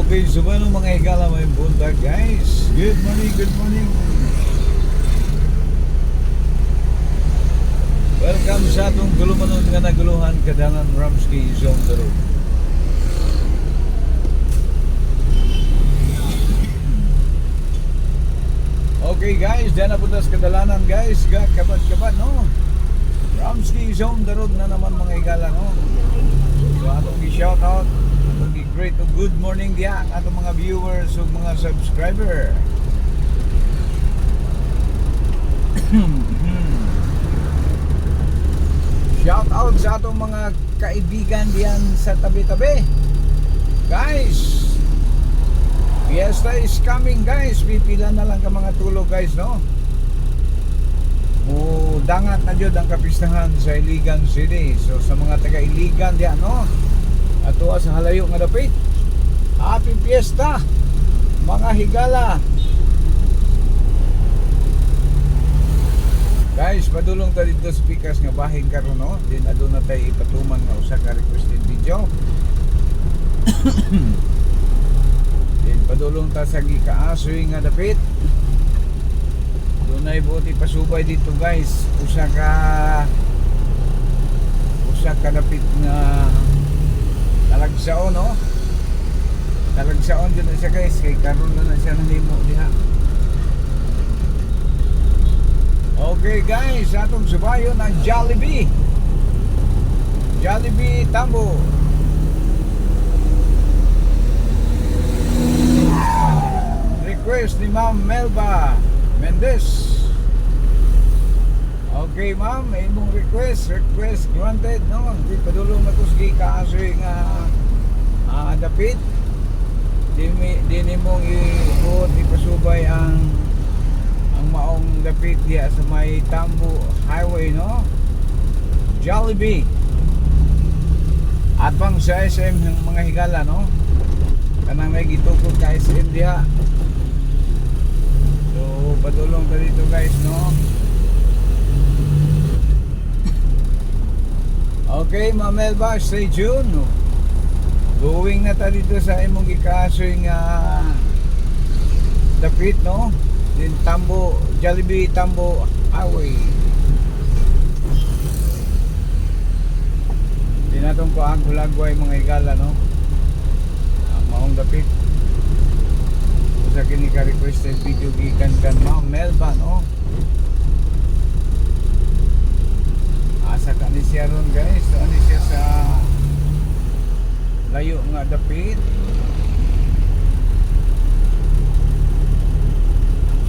Okay, so paano mga higala may buntag guys? Good morning, good morning. Welcome sa atong gulumanon nga naguluhan kadanan Ramsky Zone the Road. Okay guys, dyan na puntas kadalanan guys. Kapat-kapat no? Ramsky Zone the Road na naman mga higala no? So atong i-shout out, atong i-great o good morning diyan atong mga viewers o mga subscriber. Shout out sa atong mga kaibigan diyan sa tabi-tabi. Guys, fiesta is coming guys. Pipila na lang ka mga tulog guys no. Dangat na jud ang kapistahan sa Iligan City. So sa mga taga Iligan diyan no, ato sa halayo nga dapit. Happy fiesta mga higala. Guys, padulong ta dito sa pikas nga bahin karon no. Din aduna tay ipatuman nga usa ka requested video. Din padulong ta sa gikaasoy nga dapit. Dunay buti pasubay dito guys. Usa ka dapit nga talagsaon no. Talagsaon jud na siya guys kay karon na siya nahimo diha. Okay guys, atong subayon ang Jollibee Tambo. Request ni Ma'am Melba Mendez. Okay ma'am, imong request granted no. Di padulong na ko sige kaasoy nga dapit. Di nimong ibuot ipasubay ang maong dapit diya sa may Tambo Highway no. Jollibee at pang sa SM ng mga higala no, kanang nagitukod ka SM diya. So padulong ka dito guys no. Okay Ma'am Melba, stay tuned no? Going na ta dito sa imong gikasoy nga dapit no. Din Tambo, Jollibee Tambo Highway. Dinatong ko ang hulagway mga higala no. Maong dapit. Sa kini ka requested video gikan kan Ma'am Melba no. Asa ka ni siya ron guys. So ani siya sa layo nga dapit.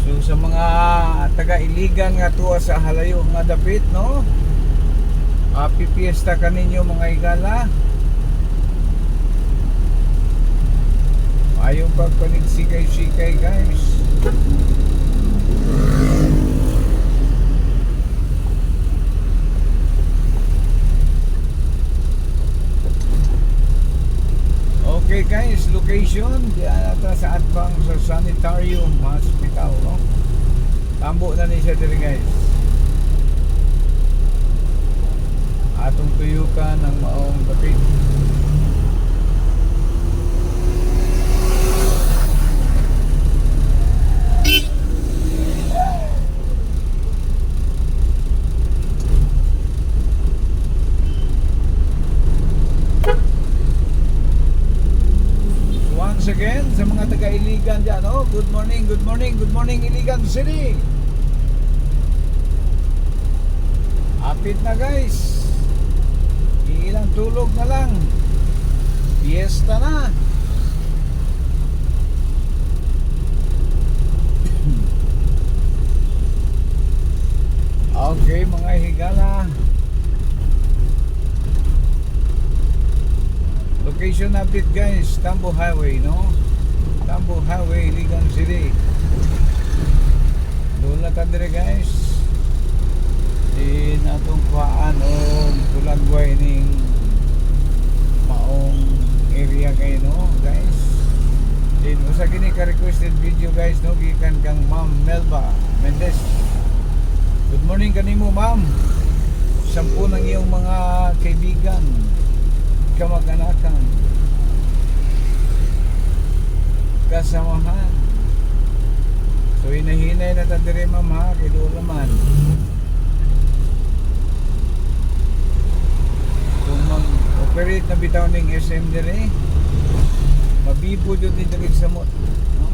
So sa mga taga-Iligan nga tuwa sa halayo nga dapit no. Happy fiesta kaninyo mga higala. Ayaw pagpanig sikay-sikay guys. Okay guys, location diyan ata sa Adbang sa Sanitarium Hospital no. Tambo na ni siya diri guys. Atong tuyukan ang maong dapit. Once again sa mga taga-Iligan dyan oh, good morning Iligan City. Apit na guys, ilang tulog na lang, fiesta na. Okay mga higala, location update guys, Tambo Highway no. Tambo Highway, Iligan City. Doon na tandire guys. Di natong kuhaan o tulagway ning maong area kayo no guys. Din usa kini ka requested video guys no, gikan kang Ma'am Melba Mendez. Good morning kanimo ma'am. Sampu ng iyong mga kaibigan, kamag-anakan. magkasamahan. So hinahinay na ta dire ma'am ha, kay doon naman. Kung mag-operate na bitaw ning SM dire, mabibo jud ni dire sa mo. No?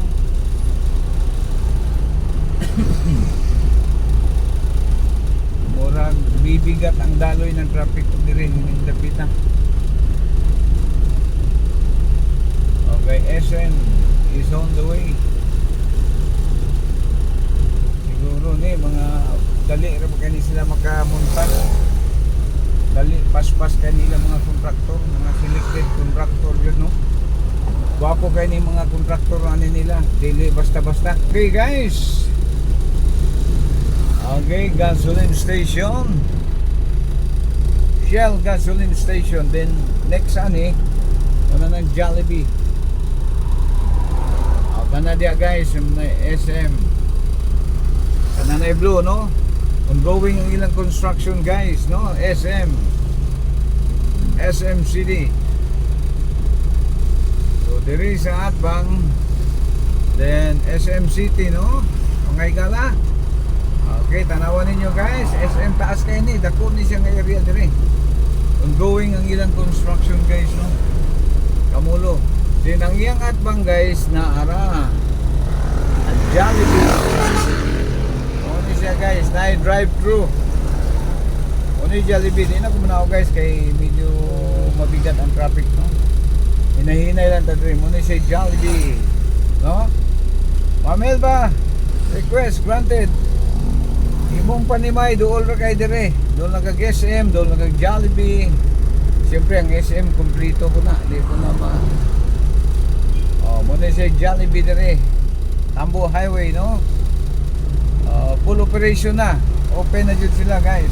Murag bibigat ang daloy ng traffic dire ning dapitan. Okay, SM is on the way. Siguro ni mga dali ra ba kani sila makamunta. Dali pas-pas kanila mga kontraktor, mga selected kontraktor yun, no? Gwapo kay ni mga kontraktor ani nila, dili basta-basta. Okay guys. Okay, gasoline station. Shell gasoline station. Then next ani, wala nang Jollibee. Kana dia guys, yung SM. Kana na blue, no? Ongoing ang ilang construction guys, no? SM City. So there is sa Atbang, then SM City, no? Pangay gala. Okay, tanawan ninyo guys, SM taas kayo ni, dako ni siya nga area dire. Ongoing ang ilang construction guys, no? Kamulo. Then ang iyang Atbang guys na ara at Jollibee. Oni siya guys, na drive-thru. Oni Jollibee. Di na kumanaw guys kay medyo mabigat ang traffic, no? Hinahinay lang tadrim. Oni siya Jollibee, no? Mamel ba? Request granted. Imong panimay dool ra kay dire. Dool na kag SM, dool na kag Jollibee. Siyempre ang SM kompleto ko na. Di ko na ma muna siya Jollibee dire, Tambo Highway, no? Full operation na, open na dyan sila guys,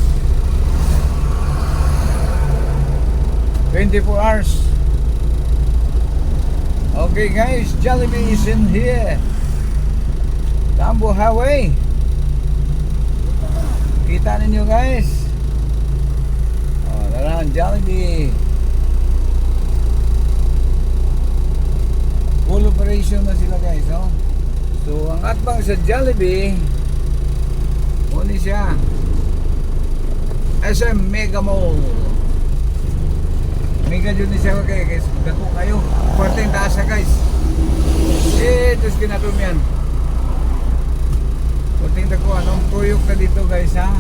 24 hours. Okay guys, Jollibee is in here, Tambo Highway. Kita ninyo guys, naran Jollibee. Full operation na sila guys, no? So ang Atbang sa Jollibee, muna siya SM Mega Mall. Mega dyan ni siya guys, dako kayo, kwarteng taas na guys. Ito kinatom yan, kwarteng dako. Anong tuyok na dito guys, ha?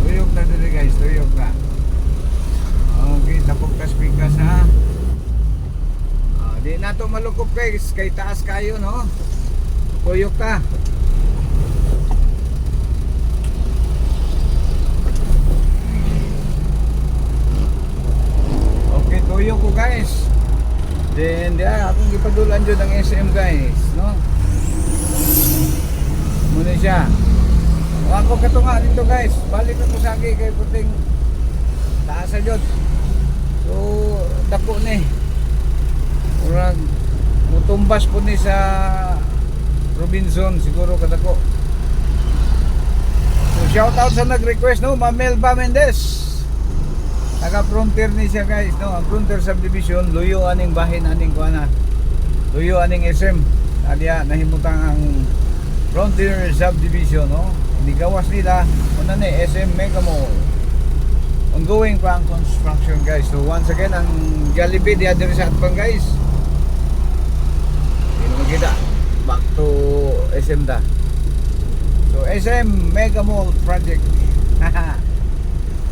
Tuyok na dito guys, tuyok na. Okay, tapok kas pikas, ha? Di na to malukop guys, kay taas kayo, no? Tuyok ka. Okay, tuyok ko guys. Then akong ipadulan dyan ng SM guys, no? Muna siya. Ako katunga dito guys, balik na ko sa akin kay puting taas na dyan. So dako ni urang mutumbas po ni sa Robinson siguro kadako. So shout out sa nag-request, no? Mamel Ba Mendez, taga Frontier ni siya guys, no? Ang Frontier subdivision, luyo aning bahin aning kuana, luyo aning SM adya nahimutang ang Frontier subdivision, no? Nigawas nila una ni SM Mega Mall. Ongoing pa ang construction guys. So once again ang Jollibee di adiri sa Atbang guys. Kita back to SM da. So SM Mega Mall project.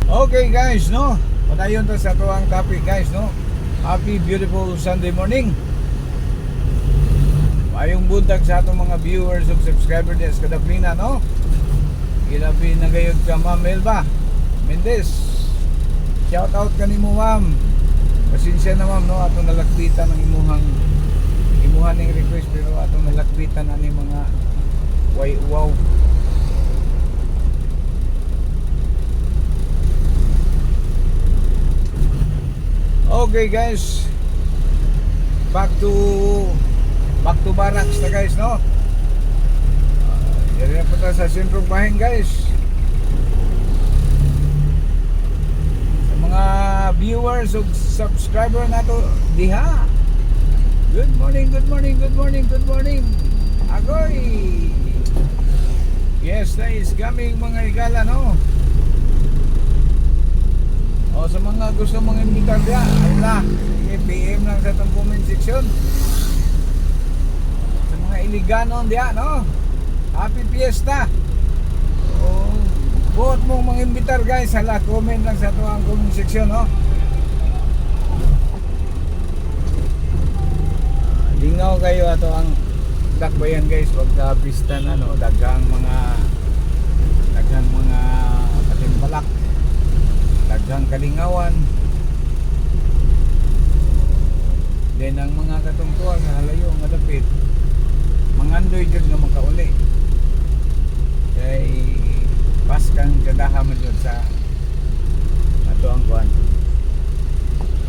Okay guys, no? Padayon to sa tuwang topic guys, no? Happy beautiful Sunday morning. Mayong buntag sa atong mga viewers ug subscribers des kadaplina, no? Ilabi na gayud ka Mamel Ba Mendez. Shout out kanimo ma'am. Pasensya na ma'am, no? Atong nalakbitan ng imuhang ng request, pero atong nalakbitan ani mga wow. Okay guys, back to barracks na guys, no? Yan na po tayo sa sentrong bahin guys. Sa mga viewers o subscriber nato diha, good morning. morning, good morning, good morning, good morning. Agoy! Yes, na is coming mga igala, no? O sa mga gusto mong imbitar diya, ala, sige, PM lang sa itong comment section. Sa mga iliganon diya, no? Happy Fiesta! O, buot mong mga imbitar guys, ala, comment lang sa itong comment section, no? Lingaw kayo ato ang dakbayan guys, pagka pista na, no? Daghang mga katimbalak, daghang kalingawan. Then ang mga katungtuan nga halayo nga dapit mangandoy jud nga makauli kay paskang kadaha man jud sa ato ang kuan.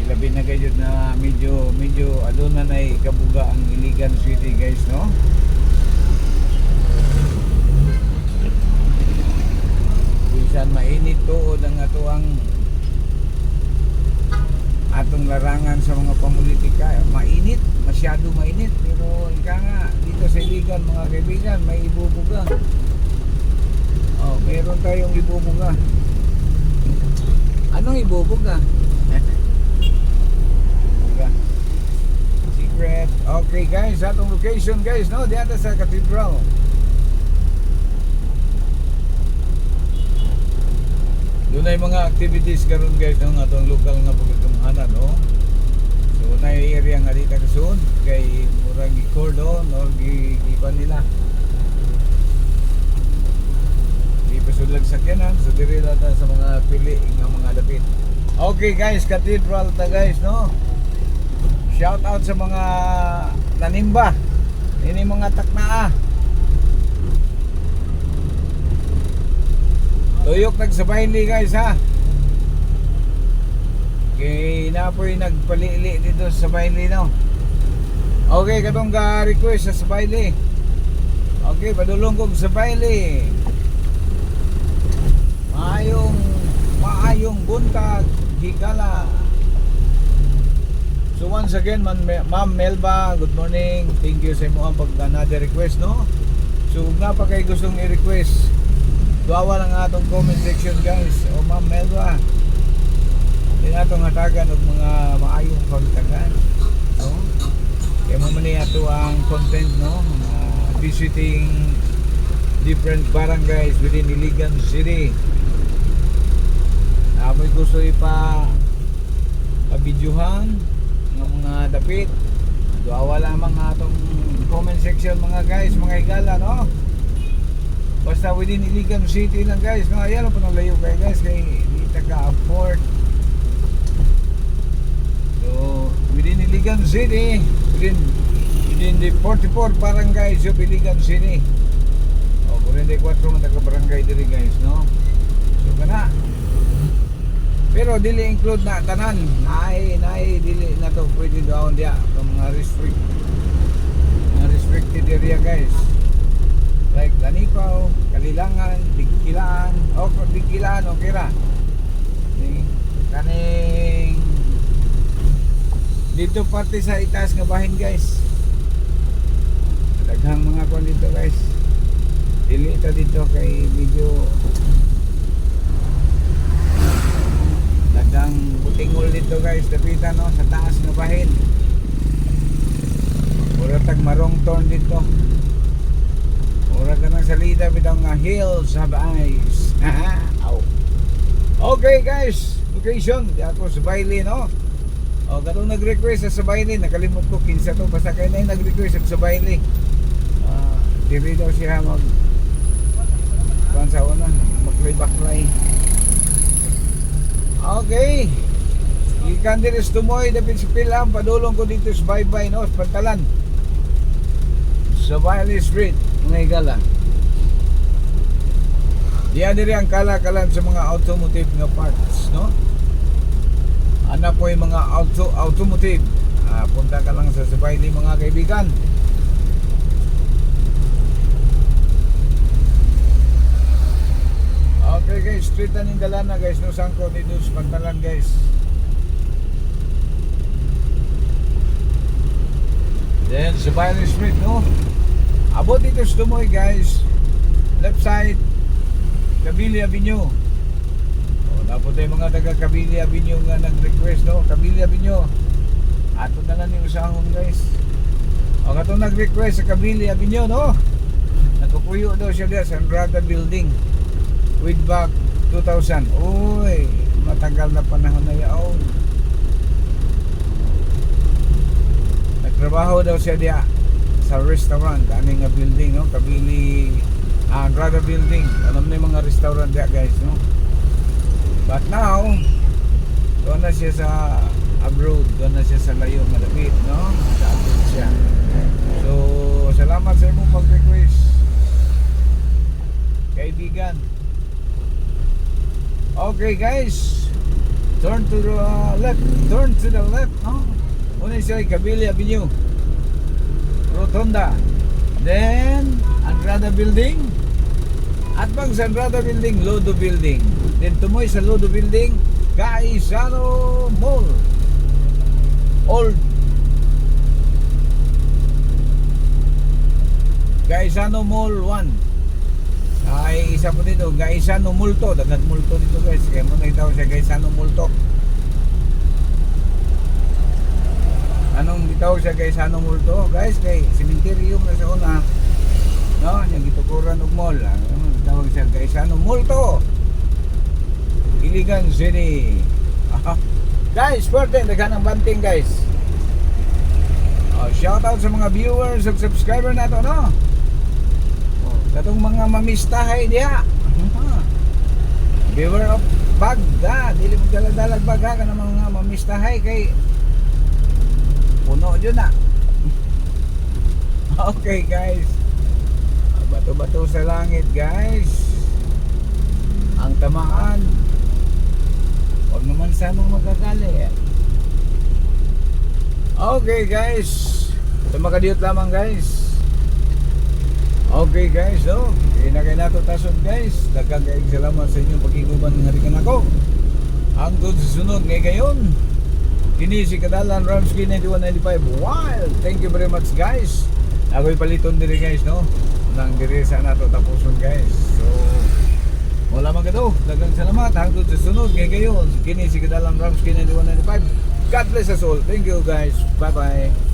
Ilabi na gayud na medyo aduna nay kabuga ang Iligan City guys, no? Bisan mainit tuod ang atong larangan sa mga pamulitika. Mainit, masyado mainit, pero ika nga dito sa Iligan mga kaibigan, may ibubuga. Oh, meron tayong ibubuga. Anong ibubuga? Secret. Okay guys, atong location guys, no? Diyan sa Cathedral. Doon ay mga activities karon guys ng atong lokal nga pagtunghanan, no? So na area nga dito kasun kay murag gi-cordon or gipan nila. Di pasulag sakyanan, so diri ta sa mga pili nga mga dapit. Okay guys, Cathedral ta guys, no? Shout out sa mga nanimba. Ini mga taknaa. Tuyok nagsabayli guys, ha. Okay, napoy nagpalili dito sa Sabayli, no. Okay, katong ka-request sa Sabayli. Okay, padulong kong Sabayli. Maayong buntag, higala. So once again, Ma'am Melba, good morning. Thank you sa imo ang pag-another request, no. So kung na pa kayo gustong i-request, duawa lang atong comment section guys. O Ma'am Melba, hindi natong hatagan og mga maayong pagtagan, no? Kaya mamani ato ang content, no? Visiting different barangays within Iligan City. May gusto pabidyohan ng mga dapit, duawa lamang atong comment section mga guys, mga igala, no? Basta within Iligan City lang guys, no? Ayan po nang layo kayo guys, kay di taka-afford. So within Iligan City, within the 44 barangays of Iligan City, o 44 man taga-barangay diri guys, no? So kana, pero dili include na tanan, naay dili na to pwede doon dia mga restricted area guys. Like Lanipaw, Kalilangan, Bigkilaan, Bigkilaan, okay ra. Kaning dito parte sa itaas nga bahin guys. Daghang mga kon dito guys. Dili ta dito kay medyo daghang butingol dito guys, dapitan, no, sa taas nga bahin. Mura tag marong turn dito. Mura ka ng salida bitang nga hills have eyes. Okay guys, location di ako sa Sabayli, no? O katong nag-request sa Sabayli, nakalimot ko 15 to, basta kayo na yung nag-request sa Sabayli. Diri daw siya sa una, maklay-baklay. Okay, ikan din is tumoy dapit sa Pilam, padulong ko dito sa Baybay, no? Sa Pantalan, Sabayli Street, mga igala. Diyan diri ang kalakalan sa mga automotive nga parts, no? Ana po yung mga automotive. Punta ka lang sa Sabayli mga kaibigan. Okay guys, street na ning dalana guys, no, sangko dito sa Pantalan guys. Then sa Bayan Street, no? Abot dito sa Tumoy, guys. Left side, Kabili Avenue. O, dapat tayo mga taga Kabili Avenue nga nag-request, no? Kabili Avenue. Ato na lang yung usahon, guys. O, katong nag-request sa Kabili Avenue, no? Nagkukuyo daw siya sa Andrada Building. With back 2000. Uy, matagal na panahon na yaon. Nagtrabaho daw siya diya sa restaurant, aning nga building, no? Kabili Andrada Building. Alam na yung mga restaurant diya, guys, no? But now, doon na siya sa abroad, doon na siya sa layo malapit, no? Sa abroad siya. So, salamat sa imong pag-request, kaibigan. Okay, guys, turn to the left, no? Una siya Kabili Avenue, Rotonda, then Andrada Building, at bang sa Andrada Building, Lodo Building, then tumoy sa Lodo Building, Gaisano Mall, Old Gaisano Mall 1. Ay isa po dito, Gaisano Multo, dagat multo dito, guys, kaya mo nakita ko siya Gaisano Multo. Anong bitaw siya Gaisano Multo, guys? Kay cemetery na sa una, no? Yung gitukuran og mall, tawag siya Gaisano Multo, Iligan City. Guys, pwede naghanang banting, guys. Shout out sa mga viewers at subscriber nato, no? Katong mga mamistahay diha. Beware of bag, dili mo daladalag bag ka ng mga mamistahay kay puno dyan na. Okay, guys, bato-bato sa langit, guys. Ang tamaan, huwag naman sanang magagali. Okay, guys, ito makadiyot lamang, guys. Okay, guys, no? Hindi na kayo nato tasod, guys. Daghang kaayong salamat sa inyong pag-iguban ng harikan ako. Hangtod sa sunod ngay gayon, kini si Kadalan Ramsky 9195 Wild. Thank you very much, guys. Ako'y paliton diri, guys, no? Nang diri sa nato tapuson, guys. So, wala man kato. Daghang salamat. Hangtod sa sunod ngay gayon, kini si Kadalan Ramsky 9195. God bless us all. Thank you, guys. Bye-bye.